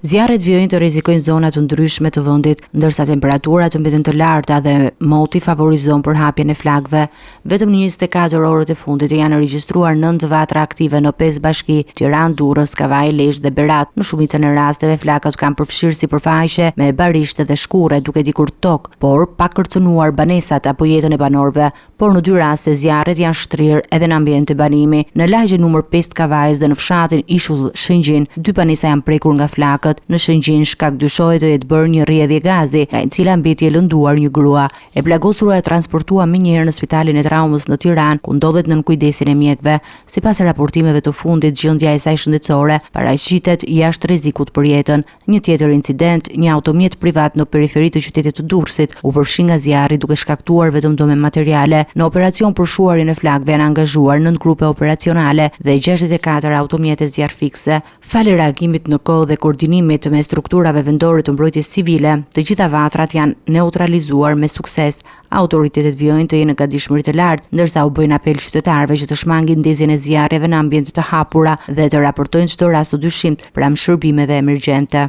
Zjarret vijojnë të rrezikojnë zona të ndryshme të vendit, ndërsa temperaturat mbeten të larta dhe moti favorizon përhapjen e flakëve. Vetëm në 24 orët e fundit janë regjistruar 9 vatra aktive në 5 bashki: Tiranë, Durrës, Kavajë, Lezhë dhe Berat. Në shumicën e rasteve flakët kanë përfshirë sipërfaqe me barishte dhe shkure, duke dikur tokë, por pa kërcënuar banesat apo jetën e banorëve. Por në 2 raste zjarret janë shtrirë edhe në ambient e banimi. Në lagjen numër 5 të Kavajës dhe në fshatin Ishull Shëngjin, 2 banesa janë prekur nga flakët. Në Shëngjin shkak dyshohet të jetë bërë një rrjedhje gazi, nga e cila mbeti e lënduar një grua. E plagosura e transportua menjëherë në spitalin e traumës në Tiranë, ku ndodhet nën kujdesin e mjekëve. Sipas raportimeve të fundit, gjendja e saj shëndetësore paraqitet jashtë rrezikut për jetën. Një tjetër incident, një automjet privat në periferi të qytetit të Durrësit u përfshi nga zjarri duke shkaktuar vetëm dëme materiale. Në operacion për shuarjen e flakëve janë angazhuar 9 grupe operacionale dhe 64 automjete zjarrfikse. Falë reagimit në kohë dhe koordinimit me strukturave vendore të mbrojtjes civile, të gjitha vatrat janë neutralizuar me sukses. Autoritetet vijojnë të jenë në gatishmëri të lartë, ndërsa u bëjnë apel qytetarëve që të shmangin ndezjen e zjarreve në ambiente të hapura dhe të raportojnë çdo rast të dyshimit pranë shërbimeve emergjente.